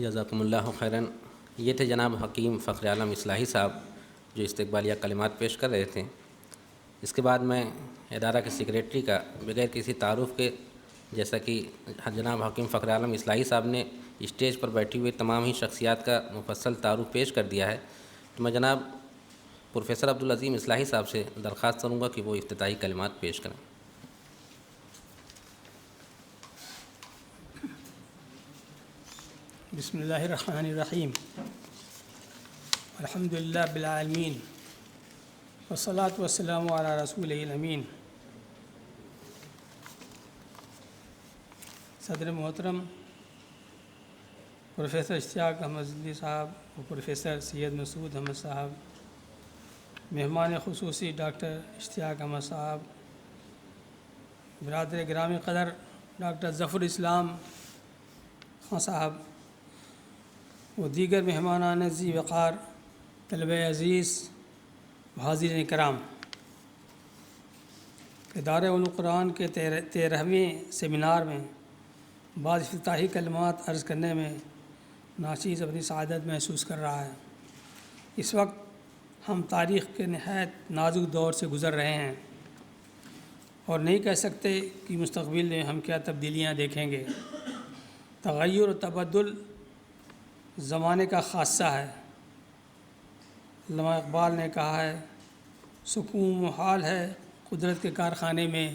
جزاکم اللہ خیراً۔ یہ تھے جناب حکیم فخر عالم اصلاحی صاحب جو استقبالیہ کلمات پیش کر رہے تھے۔ اس کے بعد میں ادارہ کے سیکریٹری کا بغیر کسی تعارف کے، جیسا کہ جناب حکیم فخر عالم اصلاحی صاحب نے اسٹیج پر بیٹھی ہوئی تمام ہی شخصیات کا مفصل تعارف پیش کر دیا ہے، تو میں جناب پروفیسر عبدالعظیم اصلاحی صاحب سے درخواست کروں گا کہ وہ افتتاحی کلمات پیش کریں۔ بسم اللہ الرحمن الرحیم، الحمد للہ رب العالمین، والصلاة والسلام علی رسول الامین۔ صدر محترم پروفیسر اشتیاق احمد زندی صاحب اور پروفیسر سید مسعود احمد صاحب، مہمان خصوصی ڈاکٹر اشتیاق احمد صاحب، برادر گرامی قدر ڈاکٹر ظفر اسلام خان صاحب و دیگر مہمانان ذی وقار، طلبہ عزیز، حاضرین کرام، ادارہ علوم قرآن کے 13ویں سیمینار میں بعض افتتاحی کلمات عرض کرنے میں ناچیز اپنی سعادت محسوس کر رہا ہے۔ اس وقت ہم تاریخ کے نہایت نازک دور سے گزر رہے ہیں اور نہیں کہہ سکتے کہ مستقبل میں ہم کیا تبدیلیاں دیکھیں گے۔ تغیر و تبدل زمانے کا خاصہ ہے۔ علامہ اقبال نے کہا ہے، سکون محال ہے قدرت کے کارخانے میں،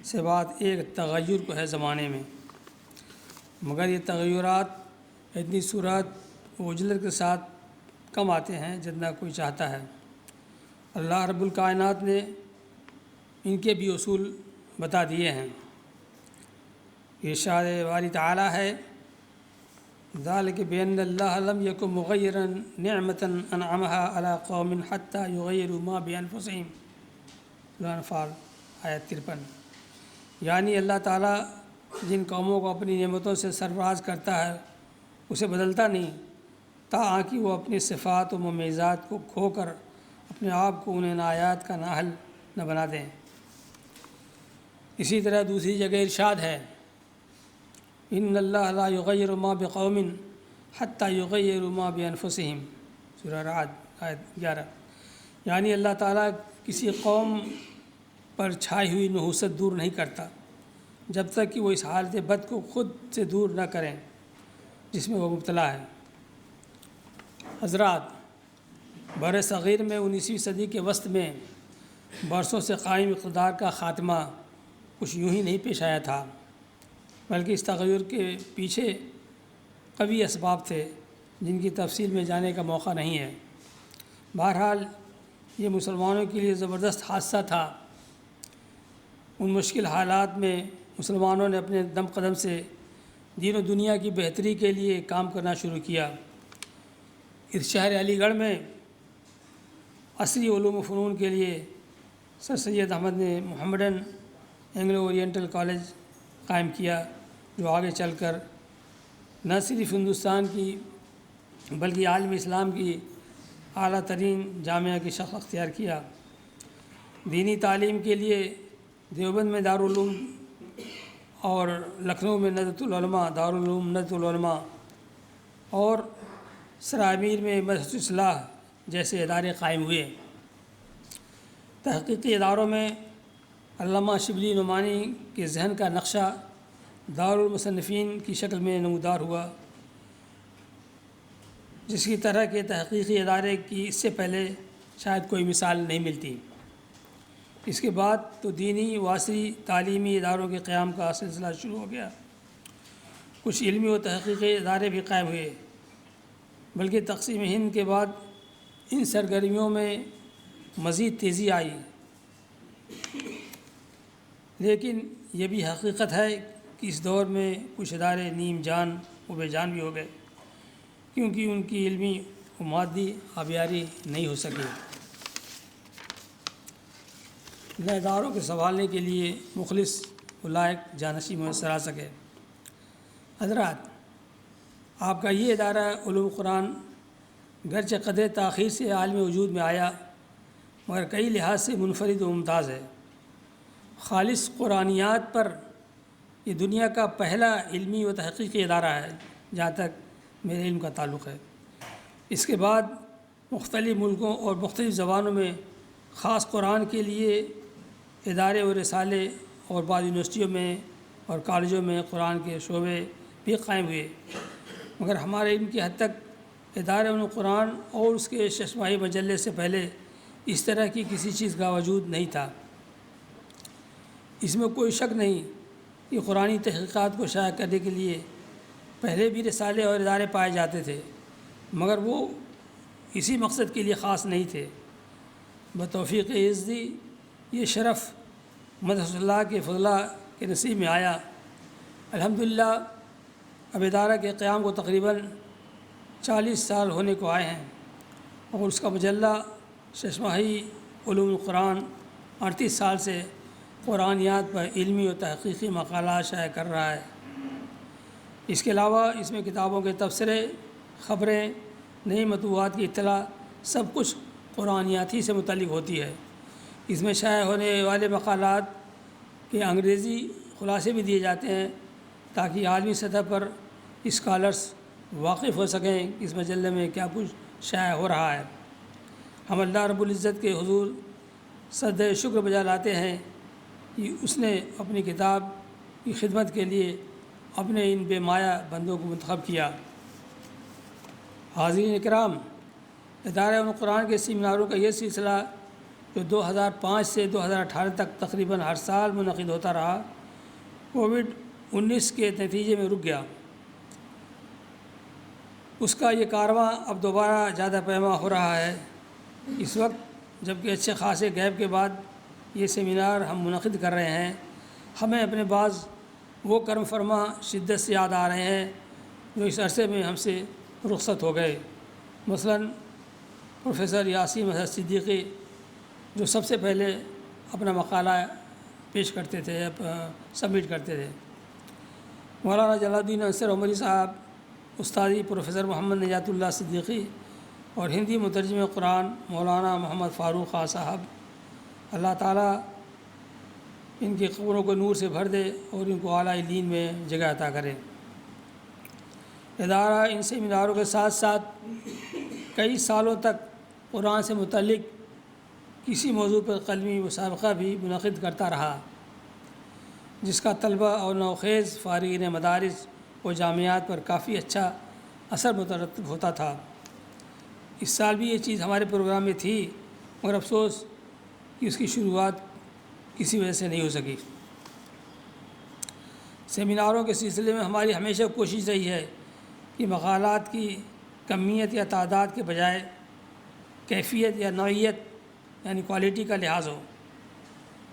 سے بات ایک تغیر کو ہے زمانے میں، مگر یہ تغیرات اتنی صورت و اجلت کے ساتھ کم آتے ہیں جتنا کوئی چاہتا ہے۔ اللہ رب الکائنات نے ان کے بھی اصول بتا دیے ہیں۔ ارشاد باری تعالیٰ ہے، ذالک بأن اللہ لم یکن مغیرا نعمتا انعمها علی قوم حتی یغیروا ما بانفسہم۔ سورہ انفال آیت 53۔ یعنی اللہ تعالیٰ جن قوموں کو اپنی نعمتوں سے سرفراز کرتا ہے اسے بدلتا نہیں تاکہ وہ اپنی صفات و ممیزات کو کھو کر اپنے آپ کو ان آیات کا نااہل نہ بنا دیں۔ اسی طرح دوسری جگہ ارشاد ہے، ان اللہ لا یغیر ما بقوم حتی یغیروا ما بانفسہم۔ سورہ رعد آیت 11۔ یعنی اللہ تعالیٰ کسی قوم پر چھائی ہوئی نحوست دور نہیں کرتا جب تک کہ وہ اس حالت بد کو خود سے دور نہ کریں جس میں وہ مبتلا ہے۔ حضرات، بر صغیر میں 19ویں صدی کے وسط میں برسوں سے قائم اقتدار کا خاتمہ کچھ یوں ہی نہیں پیش آیا تھا، بلکہ اس تغیر کے پیچھے قوی اسباب تھے جن کی تفصیل میں جانے کا موقع نہیں ہے۔ بہرحال یہ مسلمانوں کے لیے زبردست حادثہ تھا۔ ان مشکل حالات میں مسلمانوں نے اپنے دم قدم سے دین و دنیا کی بہتری کے لیے کام کرنا شروع کیا۔ اس شہر علی گڑھ میں عصری علوم و فنون کے لیے سر سید احمد نے محمڈن اینگلو اورینٹل کالج قائم کیا، جو آگے چل کر نہ صرف ہندوستان کی بلکہ عالم اسلام کی اعلیٰ ترین جامعہ کی شکل اختیار کیا۔ دینی تعلیم کے لیے دیوبند میں دارالعلوم اور لکھنؤ میں ندوۃ العلماء، دارالعلوم ندوۃ العلماء اور سرائے امیر میں مدرسۃ الاصلاح جیسے ادارے قائم ہوئے۔ تحقیقی اداروں میں علامہ شبلی نعمانی کے ذہن کا نقشہ دارالمصنفین کی شکل میں نمودار ہوا، جس کی طرح کے تحقیقی ادارے کی اس سے پہلے شاید کوئی مثال نہیں ملتی۔ اس کے بعد تو دینی و عصری تعلیمی اداروں کے قیام کا سلسلہ شروع ہو گیا۔ کچھ علمی و تحقیقی ادارے بھی قائم ہوئے، بلکہ تقسیم ہند کے بعد ان سرگرمیوں میں مزید تیزی آئی۔ لیکن یہ بھی حقیقت ہے کہ اس دور میں کچھ ادارے نیم جان و بے جان بھی ہو گئے، کیونکہ ان کی علمی و مادی آبیاری نہیں ہو سکی۔ نئے اداروں کے سنبھالنے کے لیے مخلص و لائق جانشین میسر آ سکے۔ حضرات، آپ کا یہ ادارہ علوم قرآن گرچہ قدر تاخیر سے عالم وجود میں آیا، مگر کئی لحاظ سے منفرد و ممتاز ہے۔ خالص قرآنیات پر یہ دنیا کا پہلا علمی و تحقیقی ادارہ ہے جہاں تک میرے علم کا تعلق ہے۔ اس کے بعد مختلف ملکوں اور مختلف زبانوں میں خاص قرآن کے لیے ادارے و رسالے اور بعض یونیورسٹیوں میں اور کالجوں میں قرآن کے شعبے بھی قائم ہوئے، مگر ہمارے علم کی حد تک ادارے قرآن اور اس کے ششماہی مجلے سے پہلے اس طرح کی کسی چیز کا وجود نہیں تھا۔ اس میں کوئی شک نہیں کہ قرآنی تحقیقات کو شائع کرنے کے لیے پہلے بھی رسالے اور ادارے پائے جاتے تھے، مگر وہ اسی مقصد کے لیے خاص نہیں تھے۔ بتوفیق یزدی یہ شرف مدحت اللہ کے فضلہ کے نصیب میں آیا۔ الحمدللہ اب ادارہ کے قیام کو تقریباً 40 سال ہونے کو آئے ہیں، اور اس کا مجلہ ششماہی علوم القرآن 38 سال سے قرآنیات پر علمی و تحقیقی مقالات شائع کر رہا ہے۔ اس کے علاوہ اس میں کتابوں کے تبصرے، خبریں، نئی مطبوعات کی اطلاع سب کچھ قرآنیات ہی سے متعلق ہوتی ہے۔ اس میں شائع ہونے والے مقالات کے انگریزی خلاصے بھی دیے جاتے ہیں تاکہ عالمی سطح پر اسکالرس واقف ہو سکیں کہ اس مجلے میں کیا کچھ شائع ہو رہا ہے۔ ہم اللہ رب العزت کے حضور سجدہ شکر بجا لاتے ہیں کہ اس نے اپنی کتاب کی خدمت کے لیے اپنے ان بے مایہ بندوں کو منتخب کیا۔ حاضرین اکرام، ادارہ قرآن کے سیمیناروں کا یہ سلسلہ جو 2005 سے 2018 تک تقریباً ہر سال منعقد ہوتا رہا، کووڈ-19 کے نتیجے میں رک گیا۔ اس کا یہ کارواں اب دوبارہ زیادہ پیما ہو رہا ہے اس وقت، جبکہ اچھے خاصے گیپ کے بعد یہ سیمینار ہم منعقد کر رہے ہیں۔ ہمیں اپنے بعض وہ کرم فرما شدت سے یاد آ رہے ہیں جو اس عرصے میں ہم سے رخصت ہو گئے۔ مثلاً پروفیسر یاسین مسعود صدیقی جو سب سے پہلے اپنا مقالہ پیش کرتے تھے، سبمٹ کرتے تھے، مولانا جلال الدین انصر عمری صاحب، استاذی پروفیسر محمد نجات اللہ صدیقی، اور ہندی مترجم قرآن مولانا محمد فاروق خان صاحب۔ اللہ تعالیٰ ان کی قبروں کو نور سے بھر دے اور ان کو اعلیٰ علین میں جگہ عطا کرے۔ ادارہ ان سیمیناروں کے ساتھ ساتھ کئی سالوں تک قرآن سے متعلق کسی موضوع پر قلمی مسابقہ بھی منعقد کرتا رہا، جس کا طلبہ اور نوخیز فارغین مدارس و جامعات پر کافی اچھا اثر مترتب ہوتا تھا۔ اس سال بھی یہ چیز ہمارے پروگرام میں تھی، مگر افسوس کہ اس کی شروعات کسی وجہ سے نہیں ہو سکی۔ سیمیناروں کے سلسلے میں ہماری ہمیشہ کوشش رہی ہے کہ مقالات کی کمیت یا تعداد کے بجائے کیفیت یا نوعیت یعنی کوالٹی کا لحاظ ہو،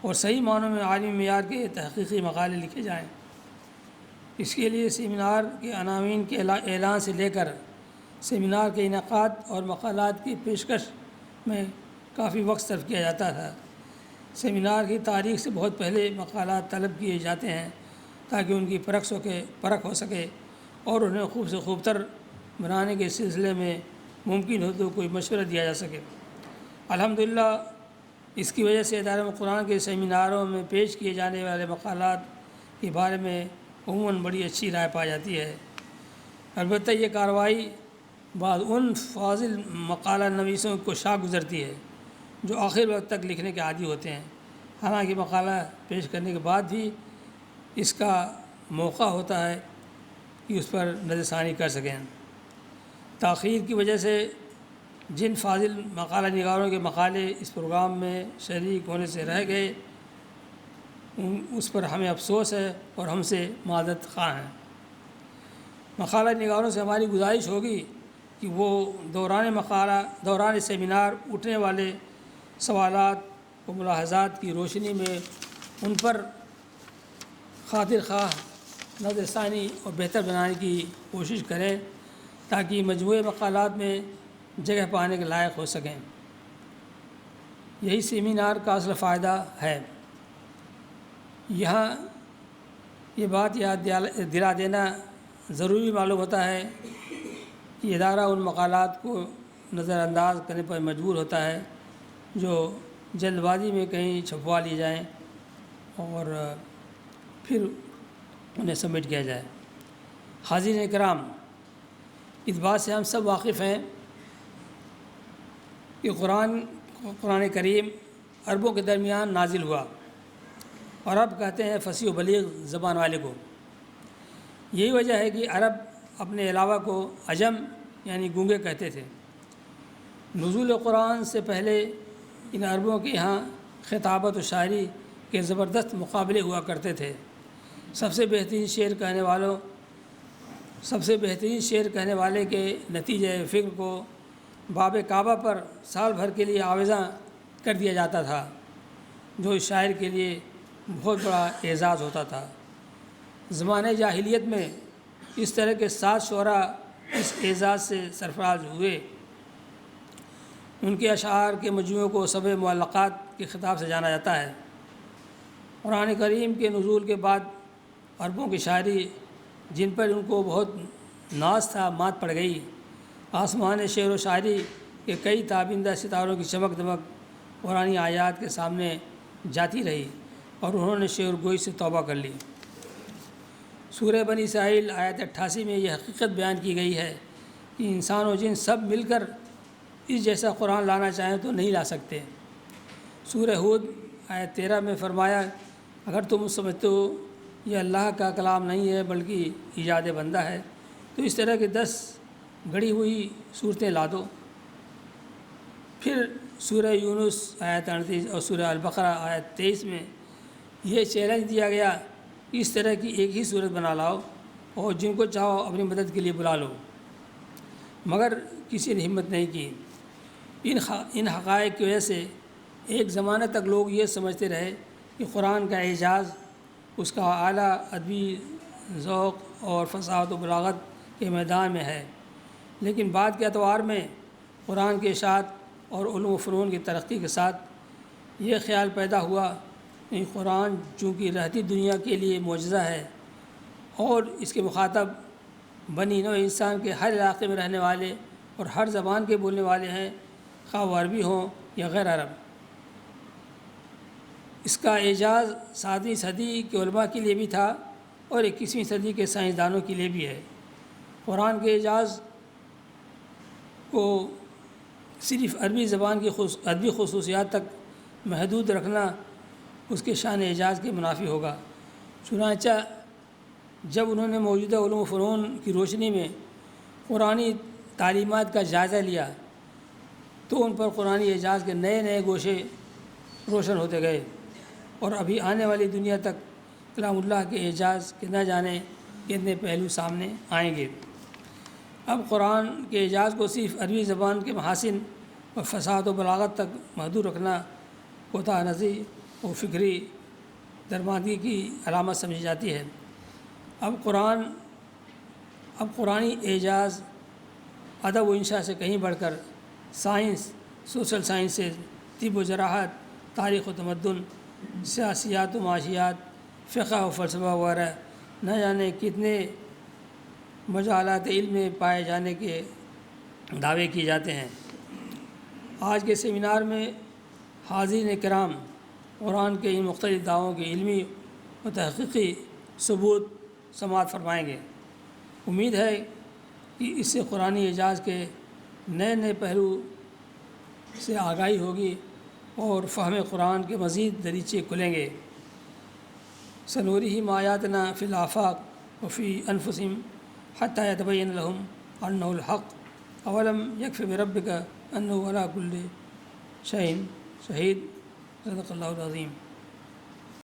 اور صحیح معنوں میں عالمی معیار کے تحقیقی مقالے لکھے جائیں۔ اس کے لیے سیمینار کے عناوین کے اعلان سے لے کر سیمینار کے انعقاد اور مقالات کی پیشکش میں کافی وقت صرف کیا جاتا تھا۔ سیمینار کی تاریخ سے بہت پہلے مقالات طلب کیے جاتے ہیں تاکہ ان کی پرکھ ہو سکے اور انہیں خوب سے خوب تر بنانے کے سلسلے میں ممکن ہو تو کوئی مشورہ دیا جا سکے۔ الحمدللہ اس کی وجہ سے ادارہ قرآن کے سیمیناروں میں پیش کیے جانے والے مقالات کے بارے میں عموماً بڑی اچھی رائے پائی جاتی ہے۔ البتہ یہ کارروائی بعض ان فاضل مقالہ نویسوں کو شاق گزرتی ہے جو آخر وقت تک لکھنے کے عادی ہوتے ہیں، حالانکہ مقالہ پیش کرنے کے بعد بھی اس کا موقع ہوتا ہے کہ اس پر نظر ثانی کر سکیں۔ تاخیر کی وجہ سے جن فاضل مقالہ نگاروں کے مقالے اس پروگرام میں شریک ہونے سے رہ گئے اس پر ہمیں افسوس ہے اور ہم سے معذرت خواہ ہیں۔ مقالہ نگاروں سے ہماری گزارش ہوگی کہ وہ دوران سیمینار اٹھنے والے سوالات و ملاحظات کی روشنی میں ان پر خاطر خواہ نظر ثانی اور بہتر بنانے کی کوشش کریں تاکہ مجموعے مقالات میں جگہ پانے کے لائق ہو سکیں۔ یہی سیمینار کا اصل فائدہ ہے۔ یہاں یہ بات یاد دلا دینا ضروری معلوم ہوتا ہے کہ ادارہ ان مقالات کو نظر انداز کرنے پر مجبور ہوتا ہے جو جلد بازی میں کہیں چھپوا لی جائیں اور پھر انہیں سبمٹ کیا جائے۔ حاضرین کرام، اس بات سے ہم سب واقف ہیں کہ قرآن کریم عربوں کے درمیان نازل ہوا، اور عرب کہتے ہیں فصیح و بلیغ زبان والے کو۔ یہی وجہ ہے کہ عرب اپنے علاوہ کو عجم یعنی گونگے کہتے تھے۔ نزول قرآن سے پہلے ان عربوں کے یہاں خطابت و شاعری کے زبردست مقابلے ہوا کرتے تھے۔ سب سے بہترین شعر کہنے والے کے نتیجہ فکر کو باب کعبہ پر سال بھر کے لیے آویزاں کر دیا جاتا تھا، جو اس شاعر کے لیے بہت بڑا اعزاز ہوتا تھا۔ زمانۂ جاہلیت میں اس طرح کے 7 شعراء اس اعزاز سے سرفراز ہوئے۔ ان کے اشعار کے مجموعوں کو سبع معلقات کے خطاب سے جانا جاتا ہے۔ قرآن کریم کے نزول کے بعد عربوں کی شاعری، جن پر ان کو بہت ناز تھا، مات پڑ گئی۔ آسمان شعر و شاعری کے کئی تابندہ ستاروں کی چمک دمک قرآنی آیات کے سامنے جاتی رہی، اور انہوں نے شعر گوئی سے توبہ کر لی۔ سورہ بنی اسرائیل آیت 88 میں یہ حقیقت بیان کی گئی ہے کہ انسان و جن سب مل کر اس جیسا قرآن لانا چاہیں تو نہیں لا سکتے۔ سورہ ہود آیت 13 میں فرمایا، اگر تم سمجھتے ہو یہ اللہ کا کلام نہیں ہے بلکہ ایجاد بندہ ہے، تو اس طرح کی 10 گڑھی ہوئی صورتیں لا دو۔ پھر سورہ یونس آیت 38 اور سورہ البقرہ آیت 23 میں یہ چیلنج دیا گیا کہ اس طرح کی ایک ہی صورت بنا لاؤ اور جن کو چاہو اپنی مدد کے لیے بلا لو، مگر کسی نے ہمت نہیں کی۔ ان حقائق کی وجہ سے ایک زمانہ تک لوگ یہ سمجھتے رہے کہ قرآن کا اعجاز اس کا اعلیٰ ادبی ذوق اور فصاحت و بلاغت کے میدان میں ہے، لیکن بعد کے اتوار میں قرآن کے اشاعت اور علوم و فنون کی ترقی کے ساتھ یہ خیال پیدا ہوا کہ قرآن چونکہ رہتی دنیا کے لیے معجزہ ہے، اور اس کے مخاطب بنی نوع انسان کے ہر علاقے میں رہنے والے اور ہر زبان کے بولنے والے ہیں، خواہ وہ عربی ہوں یا غیر عرب۔ اس کا اعجاز 7ویں صدی کے علماء کے لیے بھی تھا اور 21ویں صدی کے سائنسدانوں کے لیے بھی ہے۔ قرآن کے اعجاز کو صرف عربی زبان کی ادبی خصوصیات تک محدود رکھنا اس کے شان اعجاز کے منافی ہوگا۔ چنانچہ جب انہوں نے موجودہ علوم و فنون کی روشنی میں قرآنی تعلیمات کا جائزہ لیا تو ان پر قرآنی اعجاز کے نئے نئے گوشے روشن ہوتے گئے، اور ابھی آنے والی دنیا تک کلام اللہ کے اعجاز کے نہ جانے کتنے پہلو سامنے آئیں گے۔ اب قرآن کے اعجاز کو صرف عربی زبان کے محاسن اور فصاحت و بلاغت تک محدود رکھنا کوتاہ نظری اور فکری درماندگی کی علامت سمجھی جاتی ہے۔ اب قرآنی اعجاز ادب و انشاء سے کہیں بڑھ کر سائنس، سوشل سائنسز، طب و جراحت، تاریخ و تمدن، سیاسیات و معاشیات، فقہ و فلسفہ وغیرہ نہ جانے کتنے مجالات علم میں پائے جانے کے دعوے کیے جاتے ہیں۔ آج کے سیمینار میں حاضرین کرام قرآن کے ان مختلف دعووں کے علمی و تحقیقی ثبوت سماعت فرمائیں گے۔ امید ہے کہ اس سے قرآنی اعجاز کے نئے نئے پہلو سے آگاہی ہوگی اور فہم قرآن کے مزید دریچے کھلیں گے۔ سنوریہم آیاتنا فی الآفاق وفی انفسہم حتی یتبین لہم انہ الحق اولم یکف بربک انہ علی کل شیء شہید۔ صدق اللہ العظیم۔